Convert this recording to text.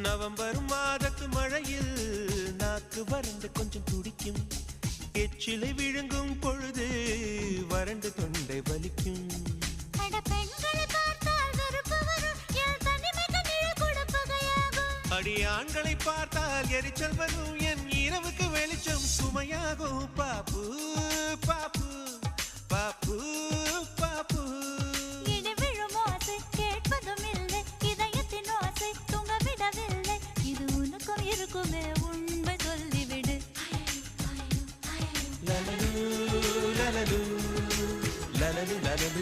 November மாதத்து மழையில் நாக்கு வறண்டு கொஞ்சம் துடிக்கும். எச்சிலை விழுங்கும் பொழுது வறண்டு தொண்டை வலிக்கும். அடி ஆண்களை பார்த்தால் எரிச்சல் வரும். என் இரவுக்கு வெளிச்சம் சுமையாகும். பாப்பு பாப்பு பாப்பு பாப்பு. கேட்பதும் இல்லை இதயத்தின் ஓசை தூங்க விடவில்லை. இது உனக்கும் இருக்குமே உண்மை சொல்லிவிடு. லலலு லலலு லலலு லலலு